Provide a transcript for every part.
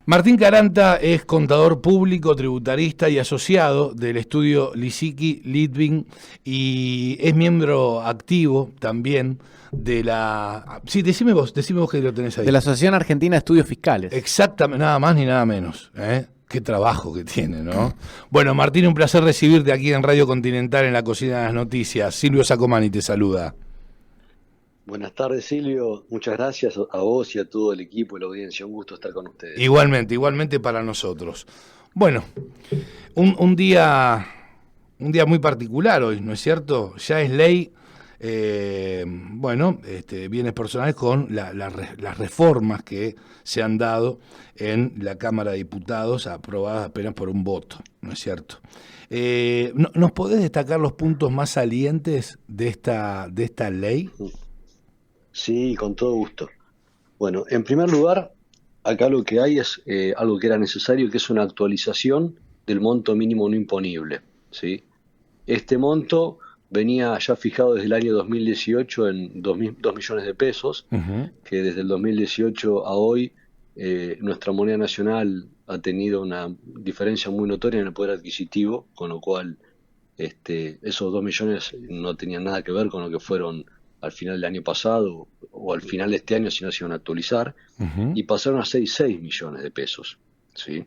Martín Caranta es contador público, tributarista y asociado del estudio Lisicki Litvin y es miembro activo también de la... Sí, decime vos que lo tenés ahí. De la Asociación Argentina de Estudios Fiscales. Exactamente, nada más ni nada menos. Qué trabajo que tiene, ¿no? Bueno, Martín, un placer recibirte aquí en Radio Continental en la Cocina de las Noticias. Silvio Sacomani te saluda. Buenas tardes, Silvio. Muchas gracias a vos y a todo el equipo y la audiencia. Un gusto estar con ustedes. Igualmente para nosotros. Bueno, un día muy particular hoy, ¿no es cierto? Ya es ley, bienes personales con las reformas que se han dado en la Cámara de Diputados, aprobadas apenas por un voto, ¿no es cierto? ¿Nos podés destacar los puntos más salientes de esta ley? Sí, con todo gusto. Bueno, en primer lugar, acá lo que hay es algo que era necesario, que es una actualización del monto mínimo no imponible, ¿sí? Este monto venía ya fijado desde el año 2018 en 2 millones de pesos, que desde el 2018 a hoy nuestra moneda nacional ha tenido una diferencia muy notoria en el poder adquisitivo, con lo cual esos 2 millones no tenían nada que ver con lo que fueron al final del año pasado o al final de este año, si no se iban a actualizar, y pasaron a 6 millones de pesos, ¿sí?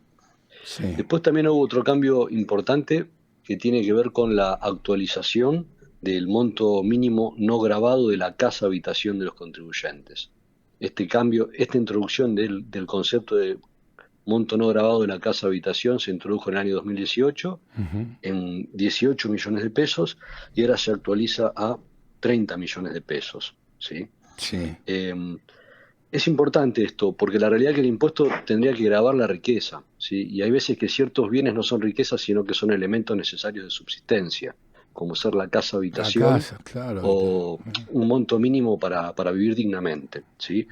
Sí. Después también hubo otro cambio importante que tiene que ver con la actualización del monto mínimo no gravado de la casa habitación de los contribuyentes. Este cambio, esta introducción del concepto de monto no gravado de la casa habitación se introdujo en el año 2018 en 18 millones de pesos y ahora se actualiza a 30 millones de pesos, ¿sí? Sí. Es importante esto, porque la realidad es que el impuesto tendría que gravar la riqueza, ¿sí? Y hay veces que ciertos bienes no son riquezas, sino que son elementos necesarios de subsistencia, como ser la casa habitación claro. o un monto mínimo para vivir dignamente, ¿sí?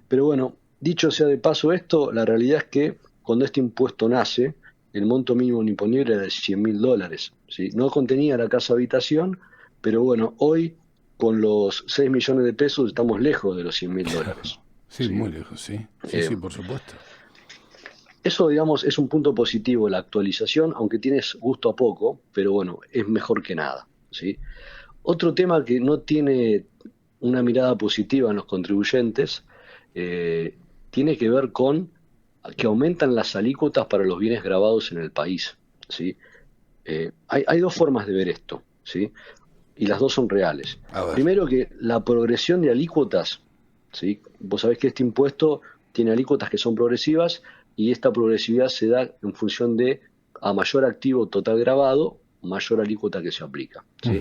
Pero bueno, dicho sea de paso esto, la realidad es que cuando este impuesto nace, el monto mínimo imponible era de $100.000, ¿sí? No contenía la casa habitación, pero bueno, hoy con los 6 millones de pesos estamos lejos de los $100.000. Sí, muy lejos, sí. Sí, por supuesto. Eso, digamos, es un punto positivo, la actualización, aunque tienes gusto a poco, pero bueno, es mejor que nada, ¿sí? Otro tema que no tiene una mirada positiva en los contribuyentes tiene que ver con que aumentan las alícuotas para los bienes gravados en el país, ¿sí? Hay dos formas de ver esto, ¿sí? Y las dos son reales. Primero, que la progresión de alícuotas, ¿sí? Vos sabés que este impuesto tiene alícuotas que son progresivas y esta progresividad se da en función de a mayor activo total gravado, mayor alícuota que se aplica, ¿sí?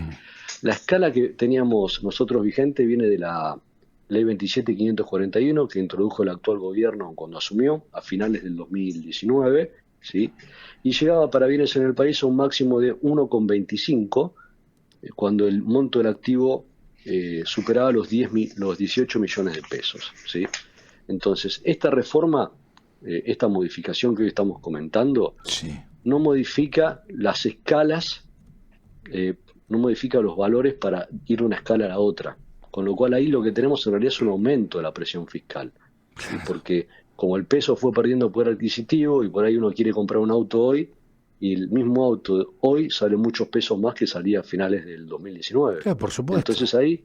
La escala que teníamos nosotros vigente viene de la Ley 27.541 que introdujo el actual gobierno cuando asumió a finales del 2019, ¿sí? Y llegaba para bienes en el país a un máximo de 1,25 cuando el monto del activo superaba los 18 millones de pesos, ¿sí? Entonces, esta reforma, esta modificación que hoy estamos comentando, no modifica las escalas, no modifica los valores para ir de una escala a la otra, con lo cual ahí lo que tenemos en realidad es un aumento de la presión fiscal, ¿sí? Porque como el peso fue perdiendo poder adquisitivo y por ahí uno quiere comprar un auto hoy, y el mismo auto hoy sale muchos pesos más que salía a finales del 2019. Claro, por supuesto. Entonces ahí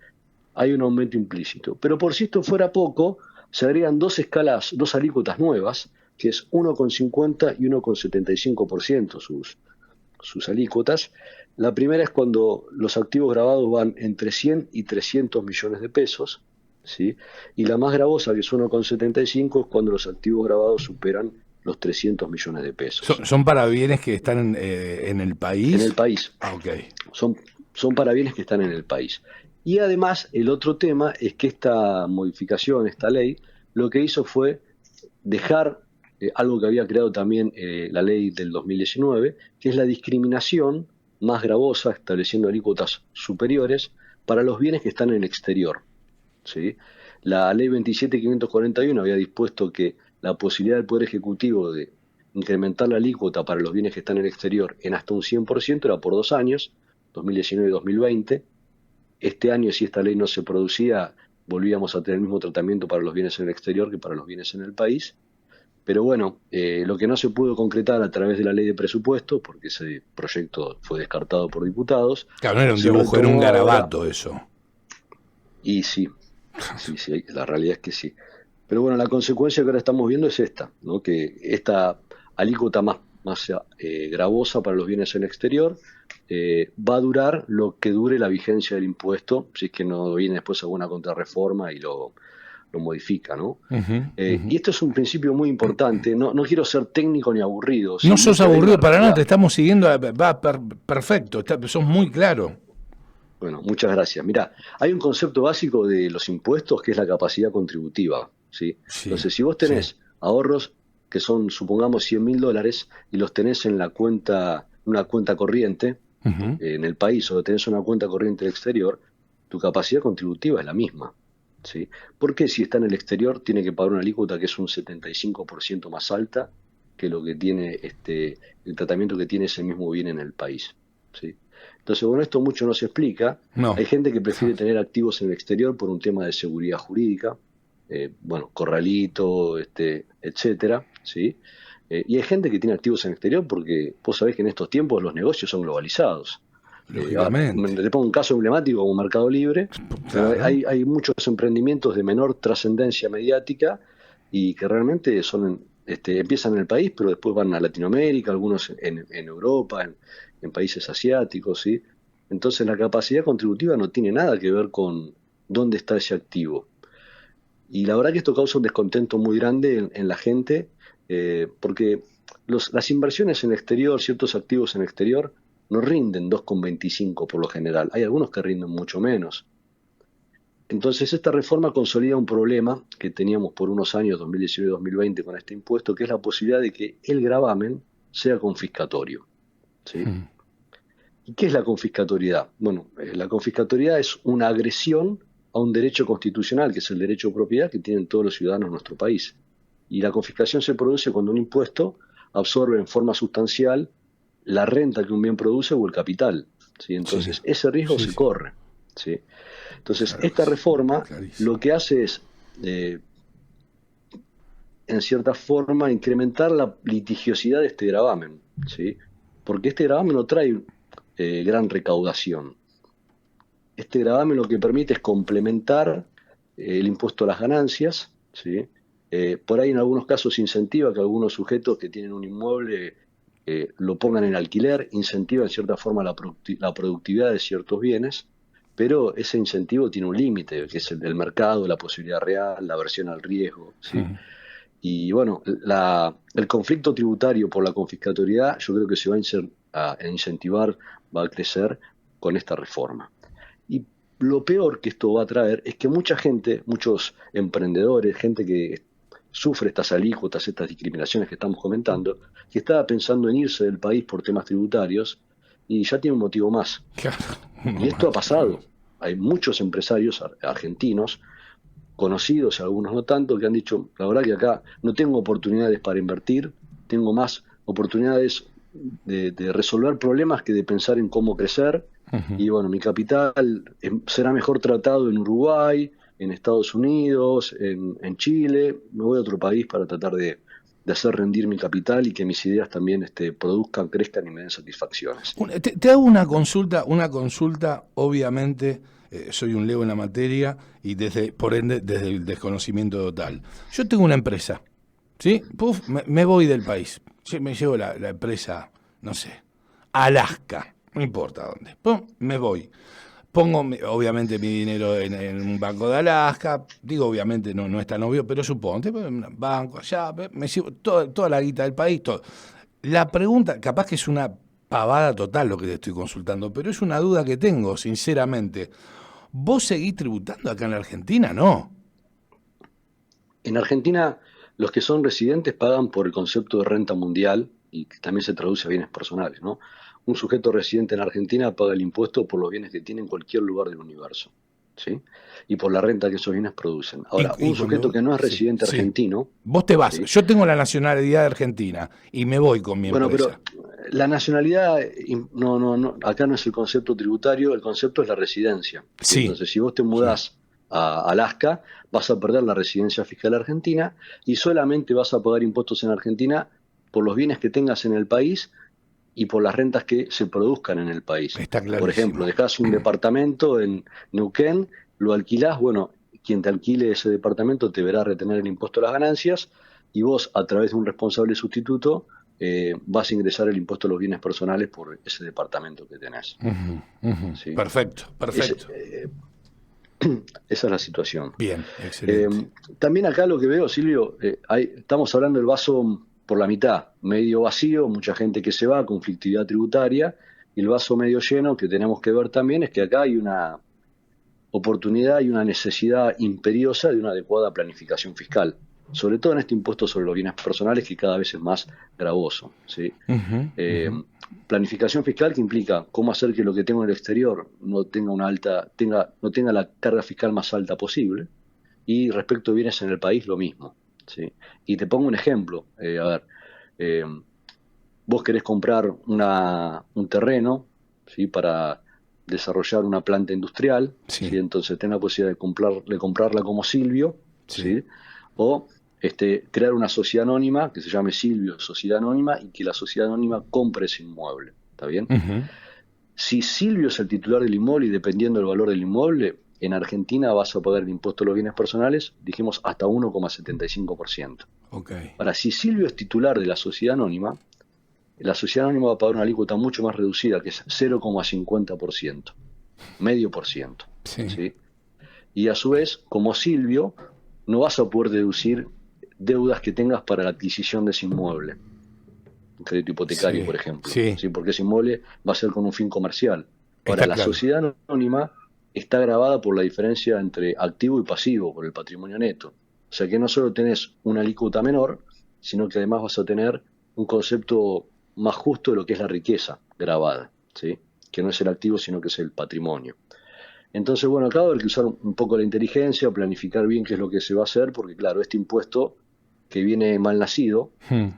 hay un aumento implícito. Pero por si esto fuera poco, se agregan dos alícuotas nuevas, que es 1,50 y 1,75% sus alícuotas. La primera es cuando los activos gravados van entre 100 y 300 millones de pesos, ¿sí? Y la más gravosa, que es 1,75, es cuando los activos gravados superan los 300 millones de pesos. ¿Son para bienes que están en el país? En el país. Ok. Son para bienes que están en el país. Y además, el otro tema es que esta modificación, esta ley, lo que hizo fue dejar algo que había creado también la ley del 2019, que es la discriminación más gravosa, estableciendo alícuotas superiores para los bienes que están en el exterior, ¿sí? La ley 27.541 había dispuesto que la posibilidad del Poder Ejecutivo de incrementar la alícuota para los bienes que están en el exterior en hasta un 100% era por 2 años, 2019 y 2020. Este año, si esta ley no se producía, volvíamos a tener el mismo tratamiento para los bienes en el exterior que para los bienes en el país. Pero bueno, lo que no se pudo concretar a través de la ley de presupuesto, porque ese proyecto fue descartado por diputados. Claro, no era un se dibujo, era un retomó garabato ahora. eso. Y sí, sí, la realidad es que sí. Pero bueno, la consecuencia que ahora estamos viendo es esta, ¿no? Que esta alícuota más gravosa para los bienes en el exterior va a durar lo que dure la vigencia del impuesto, si es que no viene después alguna contrarreforma y lo modifica, ¿no? Ujú, ujú. Y esto es un principio muy importante. No quiero ser técnico ni aburrido, No sos simplemente hay una aburrido para nada, te realidad. estamos siguiendo, perfecto, sos muy claro. Bueno, muchas gracias. Mira, hay un concepto básico de los impuestos que es la capacidad contributiva, ¿sí? Sí, Entonces, si vos sí. tenés ahorros que son, supongamos, $100.000 y los tenés en la cuenta, una cuenta corriente Ujú. en el país o tenés una cuenta corriente en el exterior, tu capacidad contributiva es la misma, ¿sí? Porque si está en el exterior tiene que pagar una alícuota que es un 75% más alta que lo que tiene el tratamiento que tiene ese mismo bien en el país, ¿sí? Entonces, bueno, esto mucho no se explica. No. Hay gente que prefiere tener activos en el exterior por un tema de seguridad jurídica, bueno, corralito, etcétera, ¿sí? Y hay gente que tiene activos en el exterior porque vos sabés que en estos tiempos los negocios son globalizados. Lógicamente. Te pongo un caso emblemático como Mercado Libre. Bueno, Claro. hay muchos emprendimientos de menor trascendencia mediática y que realmente empiezan en el país, pero después van a Latinoamérica, algunos en Europa, en países asiáticos, ¿sí? Entonces la capacidad contributiva no tiene nada que ver con dónde está ese activo. Y la verdad que esto causa un descontento muy grande en la gente, porque las inversiones en el exterior, ciertos activos en el exterior, no rinden 2,25 por lo general. Hay algunos que rinden mucho menos. Entonces esta reforma consolida un problema que teníamos por unos años, 2019-2020, con este impuesto, que es la posibilidad de que el gravamen sea confiscatorio, ¿sí? Mm. ¿Y qué es la confiscatoriedad? Bueno, la confiscatoriedad es una agresión a un derecho constitucional, que es el derecho de propiedad que tienen todos los ciudadanos de nuestro país. Y la confiscación se produce cuando un impuesto absorbe en forma sustancial la renta que un bien produce o el capital, ¿sí? Sí, Entonces, ese riesgo sí, se sí. corre, ¿sí? Entonces, Claro que esta sí. reforma lo Clarísimo. que hace es, eh, en cierta forma, incrementar la litigiosidad de este gravamen, ¿sí? Porque este gravamen no trae gran recaudación. Este gravamen lo que permite es complementar el impuesto a las ganancias, ¿sí? Por ahí en algunos casos incentiva que algunos sujetos que tienen un inmueble lo pongan en alquiler, incentiva en cierta forma la productividad de ciertos bienes, pero ese incentivo tiene un límite, que es el del mercado, la posibilidad real, la aversión al riesgo, ¿sí? Mm. Y bueno, el conflicto tributario por la confiscatoriedad yo creo que se va a incentivar, va a crecer con esta reforma. Y lo peor que esto va a traer es que mucha gente, muchos emprendedores, gente que sufre estas alícuotas, estas discriminaciones que estamos comentando, que estaba pensando en irse del país por temas tributarios y ya tiene un motivo más. Claro, uno Y esto ha más. pasado. Hay muchos empresarios argentinos, conocidos, algunos no tanto, que han dicho, la verdad que acá no tengo oportunidades para invertir, tengo más oportunidades de resolver problemas que de pensar en cómo crecer. Ujú. Y bueno, mi capital será mejor tratado en Uruguay, en Estados Unidos, en Chile. Me voy a otro país para tratar de hacer rendir mi capital y que mis ideas también produzcan, crezcan y me den satisfacciones. Te hago una consulta, obviamente, soy un leo en la materia y por ende, desde el desconocimiento total. Yo tengo una empresa, ¿sí? Puf, me voy del país. Sí, me llevo la empresa, no sé, Alaska, no importa dónde. Pum, me voy. Pongo, obviamente, mi dinero en un banco de Alaska. Digo, obviamente, no es tan obvio, pero suponte, un banco allá, me llevo toda la guita del país, todo. La pregunta, capaz que es una pavada total lo que te estoy consultando, pero es una duda que tengo, sinceramente. ¿Vos seguís tributando acá en la Argentina? No. En Argentina, los que son residentes pagan por el concepto de renta mundial y que también se traduce a bienes personales, ¿no? Un sujeto residente en Argentina paga el impuesto por los bienes que tiene en cualquier lugar del universo, ¿sí? Y por la renta que esos bienes producen. Ahora, Y un sujeto que no es sí, residente sí. argentino, Vos te vas. ¿sí? Yo tengo la nacionalidad de Argentina y me voy con mi Bueno, pero empresa. la nacionalidad, no, acá no es el concepto tributario, el concepto es la residencia, ¿sí? Sí, Entonces, si vos te sí. mudás a Alaska, vas a perder la residencia fiscal argentina y solamente vas a pagar impuestos en Argentina por los bienes que tengas en el país y por las rentas que se produzcan en el país. Está clarísimo. Por ejemplo, dejás un departamento en Neuquén, lo alquilás, bueno, quien te alquile ese departamento te verá retener el impuesto a las ganancias y vos, a través de un responsable sustituto, vas a ingresar el impuesto a los bienes personales por ese departamento que tenés. ¿Sí? Perfecto. Esa es la situación. Bien, excelente. También acá lo que veo, Silvio, estamos hablando del vaso por la mitad, medio vacío, mucha gente que se va, conflictividad tributaria, y el vaso medio lleno que tenemos que ver también es que acá hay una oportunidad y una necesidad imperiosa de una adecuada planificación fiscal, sobre todo en este impuesto sobre los bienes personales que cada vez es más gravoso, ¿sí? Planificación fiscal que implica cómo hacer que lo que tengo en el exterior no tenga no tenga la carga fiscal más alta posible, y respecto de bienes en el país lo mismo, ¿sí? Y te pongo un ejemplo, vos querés comprar un terreno, ¿sí? Para desarrollar una planta industrial, Sí. ¿sí? Entonces tenés la posibilidad de comprarla como Silvio, Sí. ¿sí? O crear una sociedad anónima que se llame Silvio Sociedad Anónima y que la sociedad anónima compre ese inmueble, ¿está bien? Si Silvio es el titular del inmueble y dependiendo del valor del inmueble, en Argentina vas a pagar el impuesto a los bienes personales, dijimos, hasta 1,75%. Okay. Ahora, si Silvio es titular de la sociedad anónima va a pagar una alícuota mucho más reducida, que es 0,50%, medio por ciento. Sí. ¿Sí? Y a su vez, como Silvio, no vas a poder deducir deudas que tengas para la adquisición de ese inmueble. Un crédito hipotecario, Sí, por ejemplo. sí. ¿Sí? Porque ese inmueble va a ser con un fin comercial. Ahora, Está la claro. sociedad anónima está grabada por la diferencia entre activo y pasivo, por el patrimonio neto. O sea que no solo tenés una alícuota menor, sino que además vas a tener un concepto más justo de lo que es la riqueza grabada, ¿sí? Que no es el activo, sino que es el patrimonio. Entonces, bueno, acá va a haber que usar un poco la inteligencia, planificar bien qué es lo que se va a hacer, porque claro, este impuesto que viene mal nacido,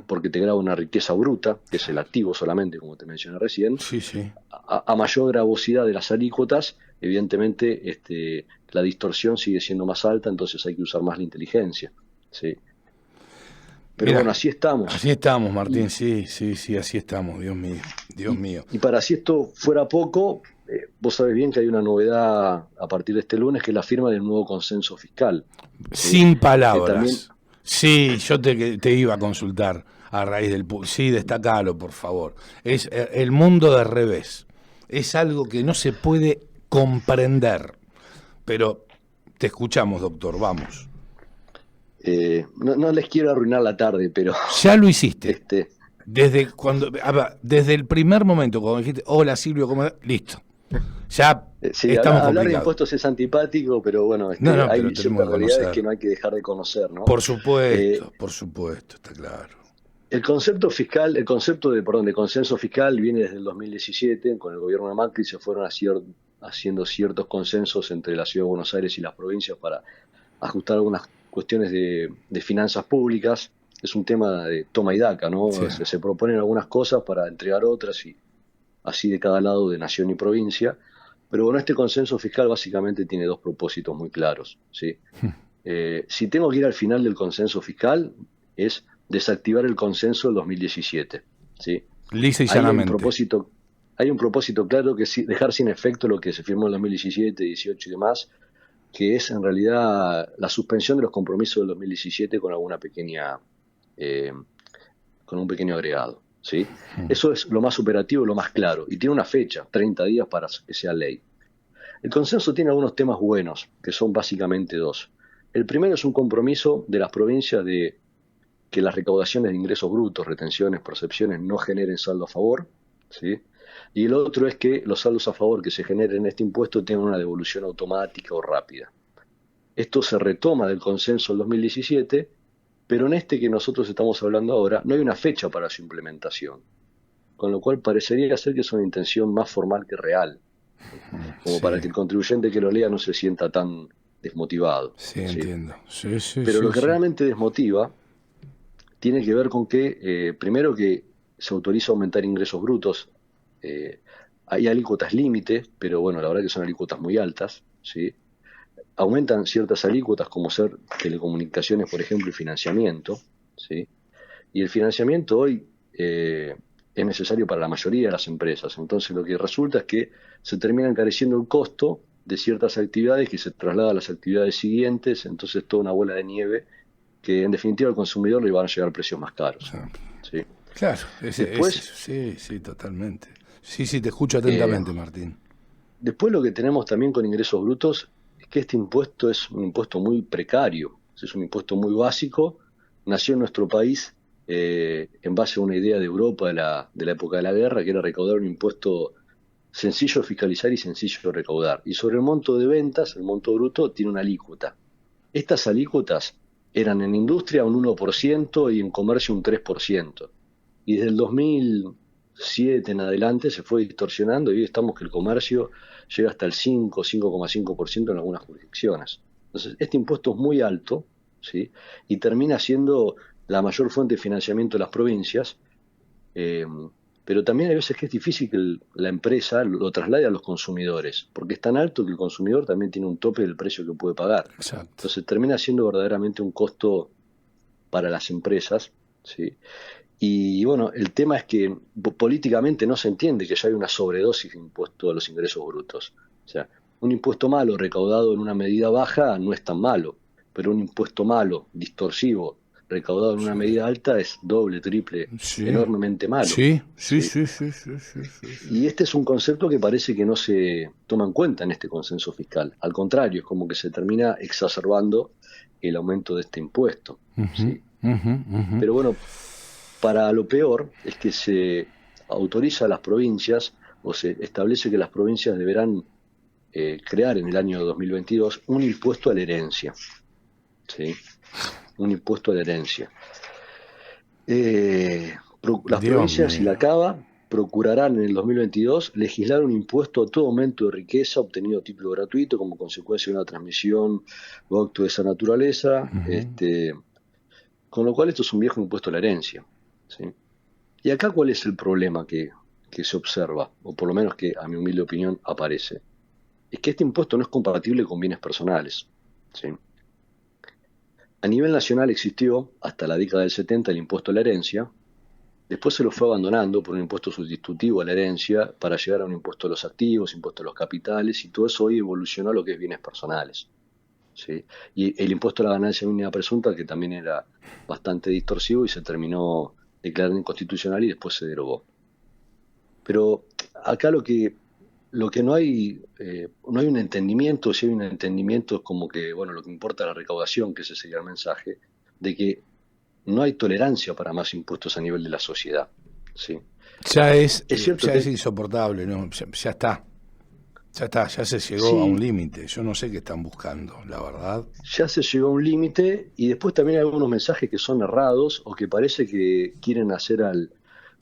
porque te graba una riqueza bruta, que es el activo solamente, como te mencioné recién, Sí, sí. a mayor gravosidad de las alícuotas, evidentemente la distorsión sigue siendo más alta, entonces hay que usar más la inteligencia, ¿sí? Pero Mirá, bueno, así estamos. Así estamos, Martín, sí, así estamos, Dios mío. Y para si esto fuera poco, vos sabés bien que hay una novedad a partir de este lunes, que es la firma del nuevo consenso fiscal. ¿Sí? Sin palabras. También, Sí, yo te iba a consultar a raíz del... Sí, destacalo, por favor. Es el mundo de revés. Es algo que no se puede comprender. Pero te escuchamos, doctor, vamos. no les quiero arruinar la tarde, pero... Ya lo hiciste. Desde el primer momento, cuando dijiste, hola Silvio, ¿cómo estás? Listo. Ya sí, estamos hablar de complicados. impuestos es antipático, pero bueno, hay ciertas realidades que no hay que dejar de conocer, ¿no? Por supuesto, está claro. El concepto fiscal, de consenso fiscal viene desde el 2017, con el gobierno de Macri se fueron haciendo ciertos consensos entre la Ciudad de Buenos Aires y las provincias para ajustar algunas cuestiones de finanzas públicas. Es un tema de toma y daca, ¿no? Sí. Se proponen algunas cosas para entregar otras y así de cada lado de nación y provincia. Pero bueno, este consenso fiscal básicamente tiene dos propósitos muy claros, ¿sí? Si tengo que ir al final del consenso fiscal, es desactivar el consenso del 2017, ¿sí? Lisa y llanamente. Hay un propósito claro, que es dejar sin efecto lo que se firmó en 2017, 18 y demás, que es en realidad la suspensión de los compromisos del 2017 con con un pequeño agregado, ¿sí? Eso es lo más operativo, lo más claro, y tiene una fecha, 30 días para que sea ley. El consenso tiene algunos temas buenos, que son básicamente dos. El primero es un compromiso de las provincias de que las recaudaciones de ingresos brutos, retenciones, percepciones no generen saldo a favor, ¿sí? Y el otro es que los saldos a favor que se generen en este impuesto tengan una devolución automática o rápida. Esto se retoma del consenso del 2017, pero en este que nosotros estamos hablando ahora no hay una fecha para su implementación, con lo cual parecería ser que es una intención más formal que real, como para que el contribuyente que lo lea no se sienta tan desmotivado. Sí, entiendo. Pero lo que realmente desmotiva tiene que ver con que, primero, que se autoriza aumentar ingresos brutos. Hay alícuotas límite, pero bueno, la verdad que son alícuotas muy altas, ¿sí? aumentan ciertas alícuotas como ser telecomunicaciones, por ejemplo, y financiamiento, ¿sí? Y el financiamiento hoy es necesario para la mayoría de las empresas. Entonces lo que resulta es que se termina encareciendo el costo de ciertas actividades que se traslada a las actividades siguientes, entonces toda una bola de nieve que en definitiva al consumidor le van a llegar precios más caros, ¿sí? Claro, Después, sí, totalmente. Sí, te escucho eh, atentamente, Martín. después lo que tenemos también con ingresos brutos es que este impuesto es un impuesto muy precario, es un impuesto muy básico, nació en nuestro país en base a una idea de Europa de la época de la guerra, que era recaudar un impuesto sencillo de fiscalizar y sencillo de recaudar. Y sobre el monto de ventas, el monto bruto tiene una alícuota. Estas alícuotas eran en industria un 1% y en comercio un 3%. Y desde el 2007 en adelante se fue distorsionando y hoy estamos que el comercio llega hasta el 5, 5,5% en algunas jurisdicciones. Entonces, este impuesto es muy alto, ¿sí? Y termina siendo la mayor fuente de financiamiento de las provincias, eh, pero también hay veces que es difícil que la empresa lo traslade a los consumidores, porque es tan alto que el consumidor también tiene un tope del precio que puede pagar. Exacto. Entonces termina siendo verdaderamente un costo para las empresas, ¿sí? Y bueno, el tema es que políticamente no se entiende que ya hay una sobredosis de impuesto a los ingresos brutos. O sea, un impuesto malo recaudado en una medida baja no es tan malo, pero un impuesto malo, distorsivo, recaudado en una medida alta es doble, triple, Sí, enormemente malo, sí. ¿sí? Y este es un concepto que parece que no se toma en cuenta en este consenso fiscal. Al contrario, es como que se termina exacerbando el aumento de este impuesto, ¿sí? Pero bueno, para lo peor es que se autoriza a las provincias o se establece que las provincias deberán crear en el año 2022 un impuesto a la herencia, ¿sí? Un impuesto a la herencia. Las Dios provincias y mío. la CABA procurarán en el 2022 legislar un impuesto a todo aumento de riqueza obtenido a título gratuito como consecuencia de una transmisión o acto de esa naturaleza, con lo cual esto es un viejo impuesto a la herencia, ¿sí? Y acá, ¿cuál es el problema que se observa, o por lo menos que a mi humilde opinión aparece? Es que este impuesto no es compatible con bienes personales, ¿sí? A nivel nacional existió hasta la década del 70 el impuesto a la herencia, después se lo fue abandonando por un impuesto sustitutivo a la herencia para llegar a un impuesto a los activos, impuesto a los capitales, y todo eso hoy evolucionó a lo que es bienes personales, ¿sí? Y el impuesto a la ganancia mínima presunta, que también era bastante distorsivo y se terminó declarando inconstitucional y después se derogó. Pero acá lo que no hay un entendimiento, si hay un entendimiento es como que, bueno, lo que importa es la recaudación, que ese sería el mensaje, de que no hay tolerancia para más impuestos a nivel de la sociedad, ¿sí? Es cierto Ya es que insoportable, ¿no? Ya está. Ya se llegó a un sí, límite. Yo no sé qué están buscando, la verdad. ya se llegó a un límite y después también hay algunos mensajes que son errados o que parece que quieren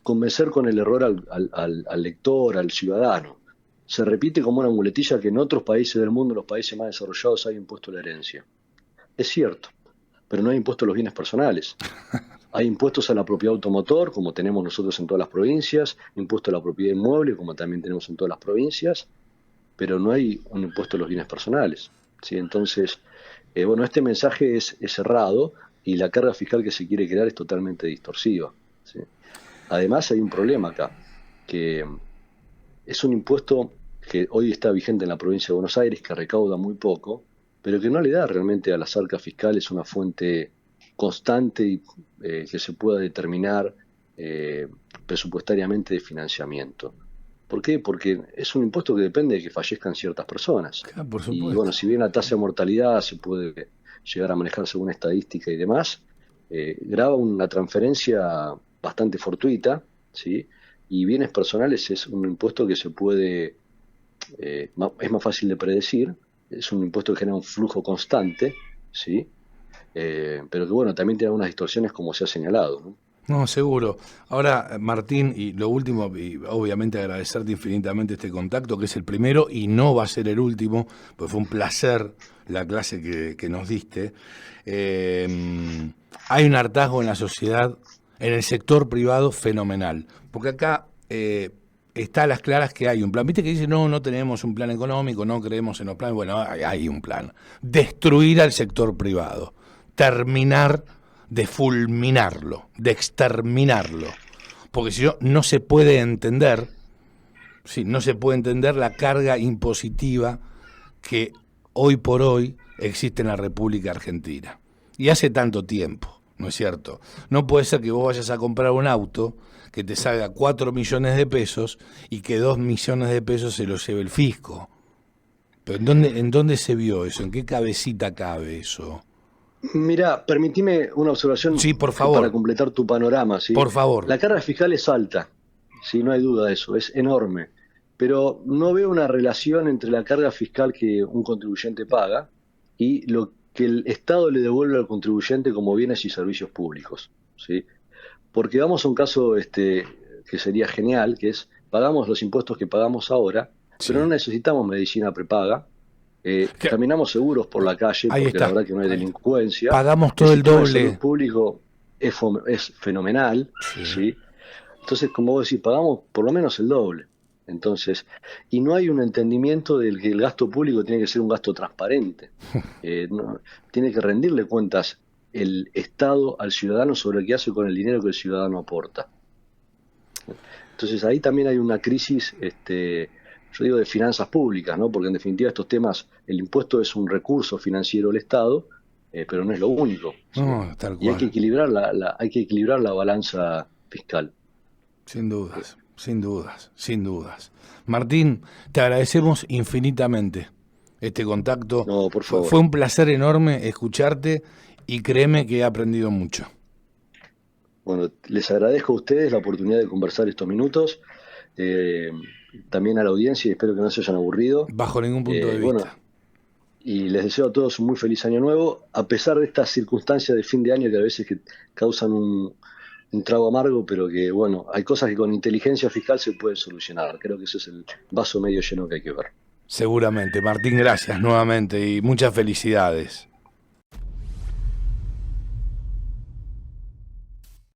convencer con el error al lector, al ciudadano. Se repite como una muletilla que en otros países del mundo, los países más desarrollados, hay impuesto a la herencia. Es cierto, pero no hay impuesto a los bienes personales. Hay impuestos a la propiedad automotor, como tenemos nosotros en todas las provincias, impuesto a la propiedad inmueble, como también tenemos en todas las provincias, pero no hay un impuesto a los bienes personales, ¿sí? Entonces, bueno, este mensaje es errado y la carga fiscal que se quiere crear es totalmente distorsiva, ¿sí? Además, hay un problema acá, que es un impuesto que hoy está vigente en la provincia de Buenos Aires, que recauda muy poco, pero que no le da realmente a las arcas fiscales una fuente constante y que se pueda determinar presupuestariamente de financiamiento. ¿Por qué? Porque es un impuesto que depende de que fallezcan ciertas personas. Claro, por Y bueno, supuesto. si bien la tasa de mortalidad se puede llegar a manejar según estadística y demás, graba una transferencia bastante fortuita, ¿sí? Y bienes personales es un impuesto que se puede, es más fácil de predecir, es un impuesto que genera un flujo constante, ¿sí? Pero que bueno, también tiene algunas distorsiones como se ha señalado, ¿no? No, seguro. Ahora, Martín, y lo último, y obviamente agradecerte infinitamente este contacto, que es el primero y no va a ser el último, pues fue un placer la clase que nos diste. Hay un hartazgo en la sociedad, en el sector privado, fenomenal. Porque acá está a las claras que hay un plan. Viste que dice, no tenemos un plan económico, no creemos en los planes. Bueno, hay un plan. Destruir al sector privado. Terminar de fulminarlo, de exterminarlo. Porque si no se puede entender, no se puede entender la carga impositiva que hoy por hoy existe en la República Argentina. Y hace tanto tiempo, ¿no es cierto? No puede ser que vos vayas a comprar un auto que te salga 4 millones de pesos y que 2 millones de pesos se lo lleve el fisco. ¿Pero en dónde se vio eso? ¿En qué cabecita cabe eso? Mira, permitime una observación, sí, por favor, para completar tu panorama. ¿Sí? Por favor. La carga fiscal es alta, ¿sí? No hay duda de eso, es enorme. Pero no veo una relación entre la carga fiscal que un contribuyente paga y lo que el Estado le devuelve al contribuyente como bienes y servicios públicos, ¿sí? Porque vamos a un caso que sería genial, que es, pagamos los impuestos que pagamos ahora, sí, pero no necesitamos medicina prepaga, caminamos seguros por la calle, porque la verdad que no hay delincuencia. Pagamos todo el doble. El servicio público es fenomenal, sí. ¿Sí? Entonces, como vos decís, pagamos por lo menos el doble. Entonces, y no hay un entendimiento del que el gasto público tiene que ser un gasto transparente. Tiene que rendirle cuentas el Estado al ciudadano sobre lo que hace con el dinero que el ciudadano aporta. Entonces ahí también hay una crisis, yo digo, de finanzas públicas, ¿no? Porque en definitiva estos temas, el impuesto es un recurso financiero del Estado, pero no es lo único. No, tal cual. Y hay que equilibrar la balanza fiscal. Sin dudas. Sin dudas, sin dudas. Martín, te agradecemos infinitamente este contacto. No, por favor. Fue un placer enorme escucharte y créeme que he aprendido mucho. Bueno, les agradezco a ustedes la oportunidad de conversar estos minutos, también a la audiencia, y espero que no se hayan aburrido. Bajo ningún punto de vista. Bueno, y les deseo a todos un muy feliz año nuevo, a pesar de estas circunstancias de fin de año que a veces que causan un trago amargo, pero que, bueno, hay cosas que con inteligencia fiscal se pueden solucionar. Creo que ese es el vaso medio lleno que hay que ver. Seguramente. Martín, gracias nuevamente y muchas felicidades.